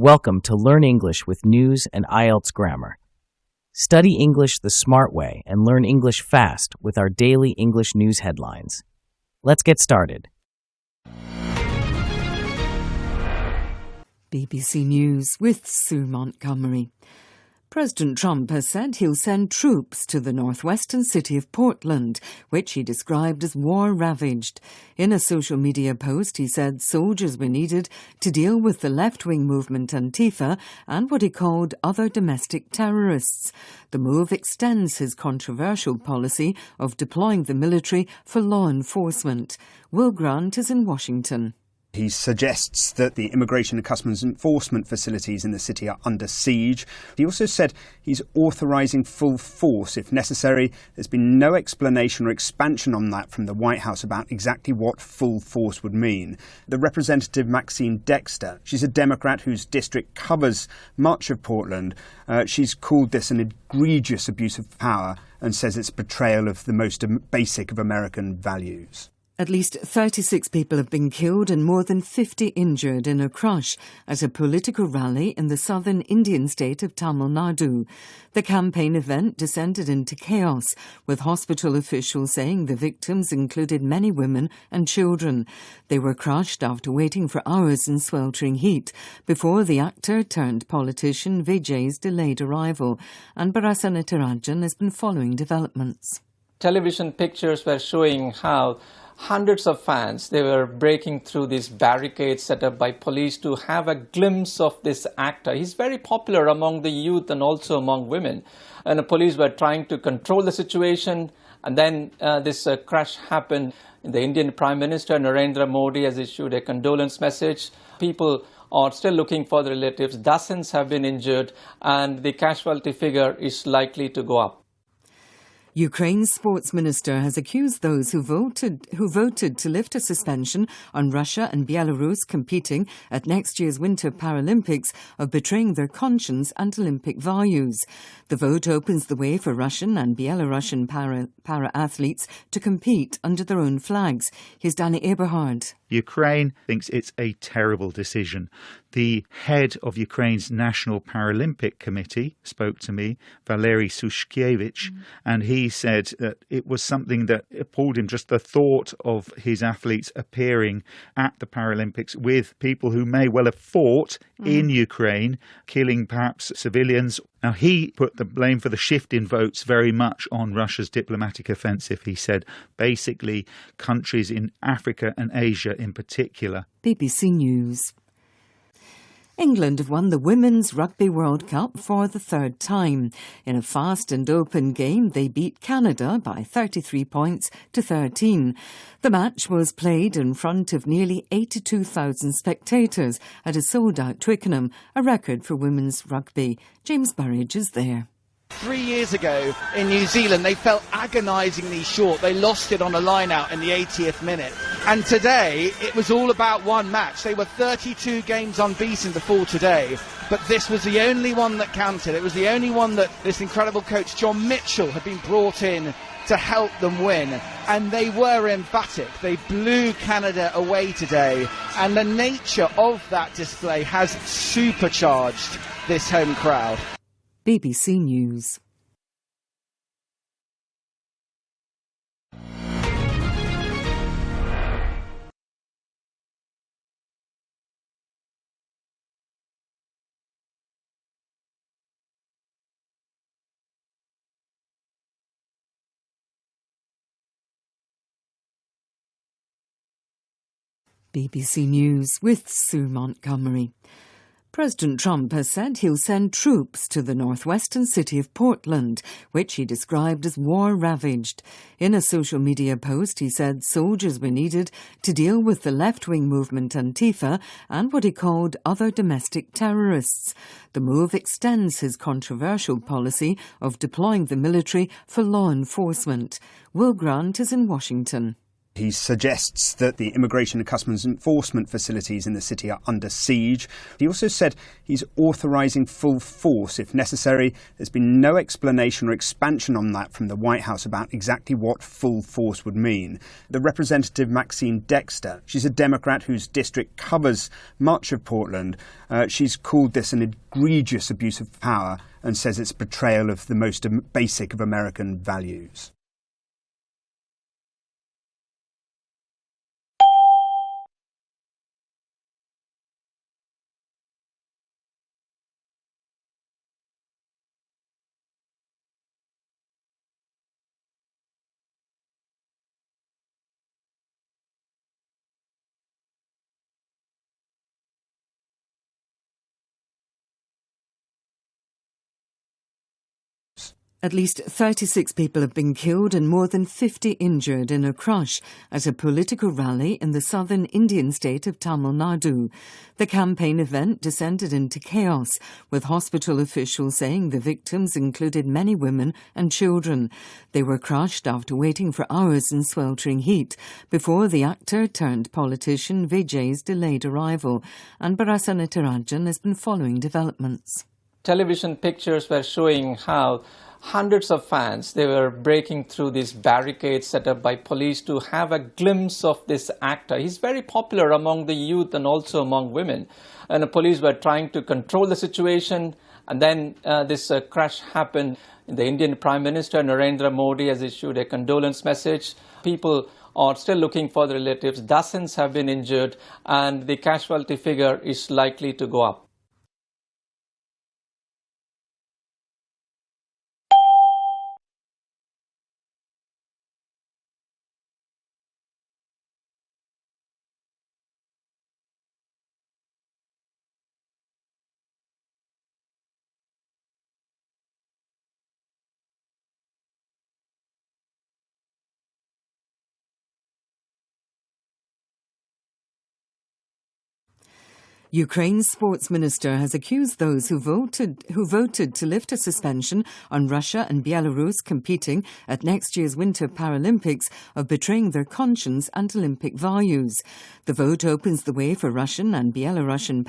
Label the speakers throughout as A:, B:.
A: Welcome to Learn English with News and IELTS Grammar. Study English the smart way and learn English fast with our daily English news headlines. Let's get started.
B: BBC News with Sue Montgomery. President Trump has said he'll send troops to the northwestern city of Portland, which he described as war-ravaged. In a social media post, he said soldiers were needed to deal with the left-wing movement Antifa and what he called other domestic terrorists. The move extends his controversial policy of deploying the military for law enforcement. Will Grant is in Washington.
C: He suggests that the immigration and customs enforcement facilities in the city are under siege. He also said he's authorising full force if necessary. There's been no explanation or expansion on that from the White House about exactly what full force would mean. The Representative Maxine Dexter, she's a Democrat whose district covers much of Portland. She's called this an egregious abuse of power and says it's betrayal of the most basic of American values.
B: At least 36 people have been killed and more than 50 injured in a crush at a political rally in the southern Indian state of Tamil Nadu. The campaign event descended into chaos, with hospital officials saying the victims included many women and children. They were crushed after waiting for hours in sweltering heat before the actor-turned-politician Vijay's delayed arrival. And Barasana Tarajan has been following developments.
D: Television pictures were showing how hundreds of fans, they were breaking through these barricades set up by police to have a glimpse of this actor. He's very popular among the youth and also among women. And the police were trying to control the situation. And then this crash happened. The Indian Prime Minister Narendra Modi has issued a condolence message. People are still looking for the relatives. Dozens have been injured and the casualty figure is likely to go up.
B: Ukraine's sports minister has accused those who voted to lift a suspension on Russia and Belarus competing at next year's Winter Paralympics of betraying their conscience and Olympic values. The vote opens the way for Russian and Belarusian para-athletes to compete under their own flags. Here's Danny Eberhard.
E: Ukraine thinks it's a terrible decision. The head of Ukraine's National Paralympic Committee spoke to me, Valery Sushkevich, and he said that it was something that appalled him, just the thought of his athletes appearing at the Paralympics with people who may well have fought in Ukraine, killing perhaps civilians. Now, he put the blame for the shift in votes very much on Russia's diplomatic offensive. He said basically countries in Africa and Asia in particular.
B: BBC News. England have won the Women's Rugby World Cup for the third time. In a fast and open game, they beat Canada by 33 points to 13. The match was played in front of nearly 82,000 spectators at a sold-out Twickenham, a record for women's rugby. James Burridge is there.
F: 3 years ago in New Zealand, they fell agonisingly short. They lost it on a line-out in the 80th minute. And today, it was all about one match. They were 32 games unbeaten before today, but this was the only one that counted. It was the only one that this incredible coach, John Mitchell, had been brought in to help them win. And they were emphatic. They blew Canada away today. And the nature of that display has supercharged this home crowd.
B: BBC News. BBC News with Sue Montgomery. President Trump has said he'll send troops to the northwestern city of Portland, which he described as war-ravaged. In a social media post, he said soldiers were needed to deal with the left-wing movement Antifa and what he called other domestic terrorists. The move extends his controversial policy of deploying the military for law enforcement. Will Grant is in Washington.
C: He suggests that the immigration and customs enforcement facilities in the city are under siege. He also said he's authorising full force if necessary. There's been no explanation or expansion on that from the White House about exactly what full force would mean. The Representative Maxine Dexter, she's a Democrat whose district covers much of Portland. She's called this an egregious abuse of power and says it's betrayal of the most basic of American values.
B: At least 36 people have been killed and more than 50 injured in a crush at a political rally in the southern Indian state of Tamil Nadu. The campaign event descended into chaos, with hospital officials saying the victims included many women and children. They were crushed after waiting for hours in sweltering heat before the actor turned politician Vijay's delayed arrival. And Barasana Tarajan has been following developments.
D: Television pictures were showing how hundreds of fans, they were breaking through these barricades set up by police to have a glimpse of this actor. He's very popular among the youth and also among women. And the police were trying to control the situation. And then this crash happened. The Indian Prime Minister Narendra Modi has issued a condolence message. People are still looking for their relatives. Dozens have been injured and the casualty figure is likely to go up.
B: Ukraine's sports minister has accused those who voted to lift a suspension on Russia and Belarus competing at next year's Winter Paralympics of betraying their conscience and Olympic values. The vote opens the way for Russian and Belarusian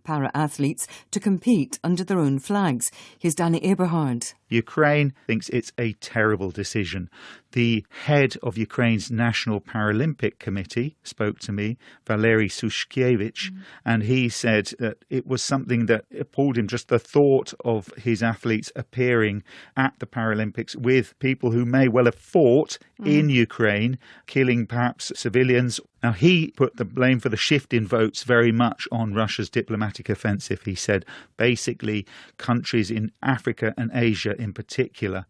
B: para-athletes to compete under their own flags. Here's Danny Eberhard.
E: Ukraine thinks it's a terrible decision. The head of Ukraine's National Paralympic Committee spoke to me, Valery Sushkiewicz, and he said that it was something that appalled him, just the thought of his athletes appearing at the Paralympics with people who may well have fought in Ukraine, killing perhaps civilians. Now, he put the blame for the shift in votes very much on Russia's diplomatic offensive. He said basically countries in Africa and Asia in particular.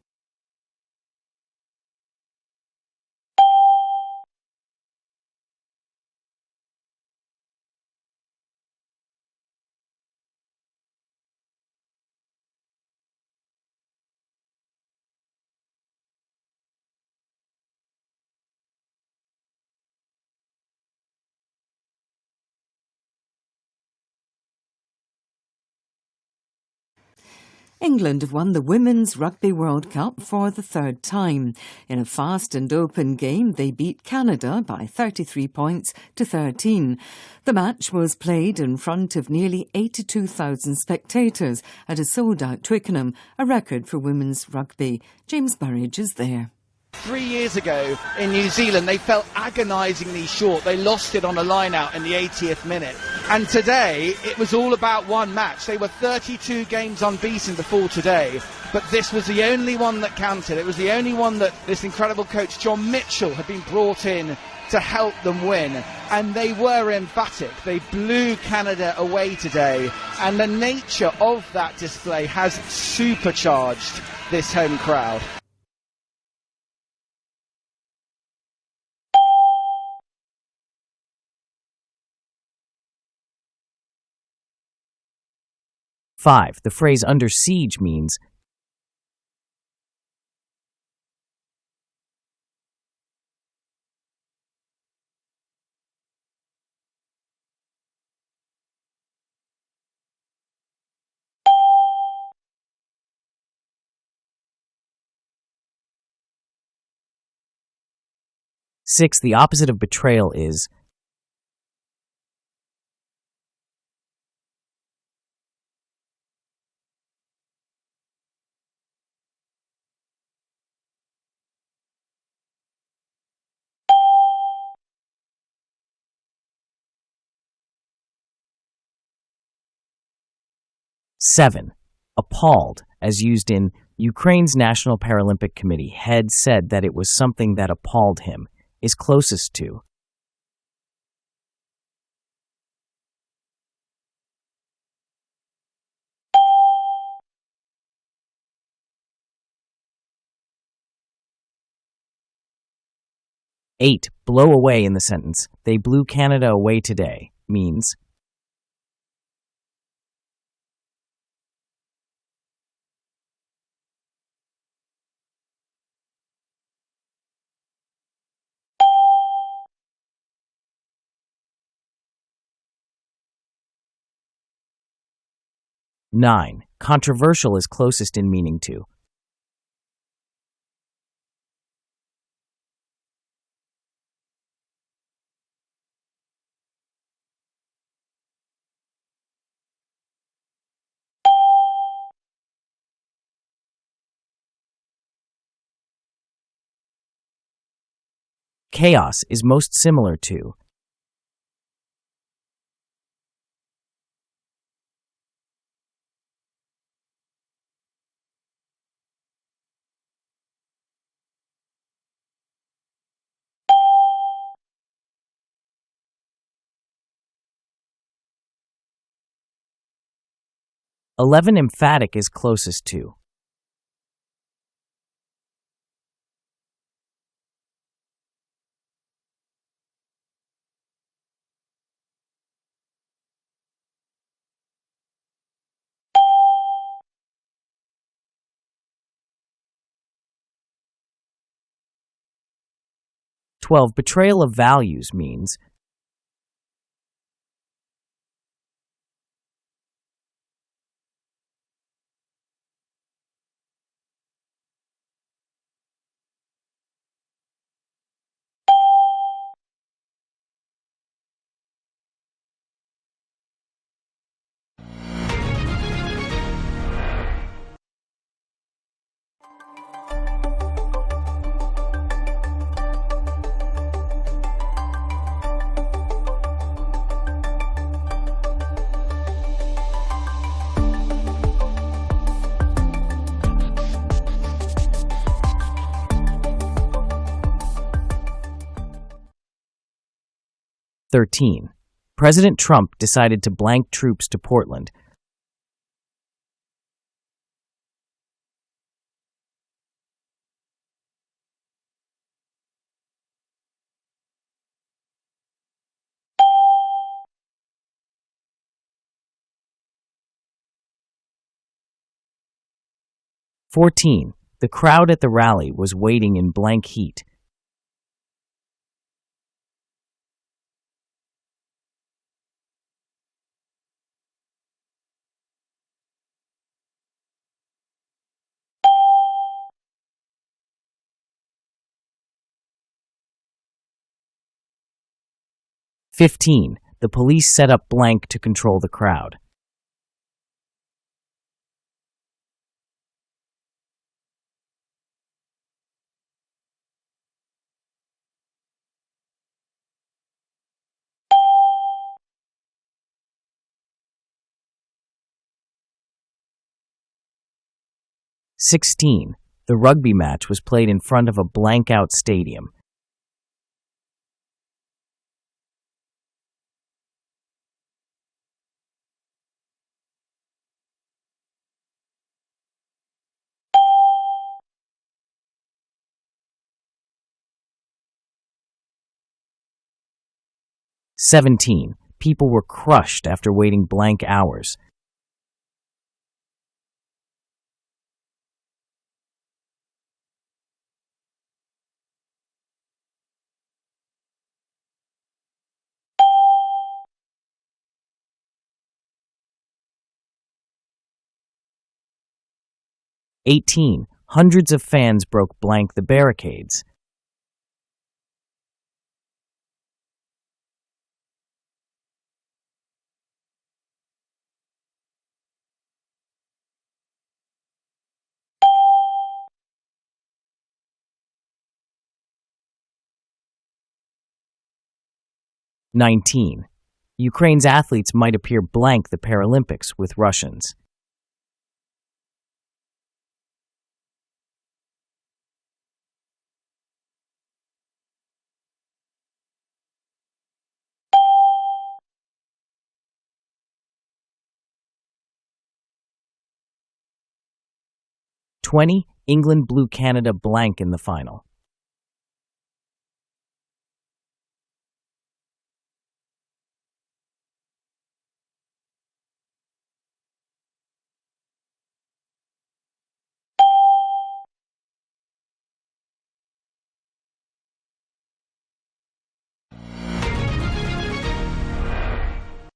B: England have won the Women's Rugby World Cup for the third time. In a fast and open game, they beat Canada by 33 points to 13. The match was played in front of nearly 82,000 spectators at a sold-out Twickenham, a record for women's rugby. James Burridge is there.
F: 3 years ago in New Zealand, they fell agonisingly short. They lost it on a line-out in the 80th minute. And today, it was all about one match. They were 32 games unbeaten before today, but this was the only one that counted. It was the only one that this incredible coach, John Mitchell, had been brought in to help them win. And they were emphatic. They blew Canada away today. And the nature of that display has supercharged this home crowd.
A: Five, the phrase under siege means 6. The opposite of betrayal is 7. Appalled, as used in Ukraine's National Paralympic Committee head said that it was something that appalled him, is closest to 8. Blow away in the sentence, they blew Canada away today, means 9. Controversial is closest in meaning to 'chaos is most similar to 11. Emphatic is closest to 12. Betrayal of values means 13. President Trump decided to blank troops to Portland. 14. The crowd at the rally was waiting in blank heat. 15. The police set up blank to control the crowd. 16. The rugby match was played in front of a blank-out stadium. 17. People were crushed after waiting blank hours. 18. Hundreds of fans broke blank the barricades. 19. Ukraine's athletes might appear blank the Paralympics with Russians. England blew Canada blank in the final.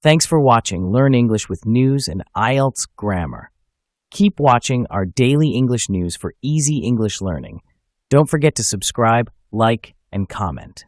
A: Thanks for watching Learn English with News and IELTS Grammar. Keep watching our daily English news for easy English learning. Don't forget to subscribe, like, and comment.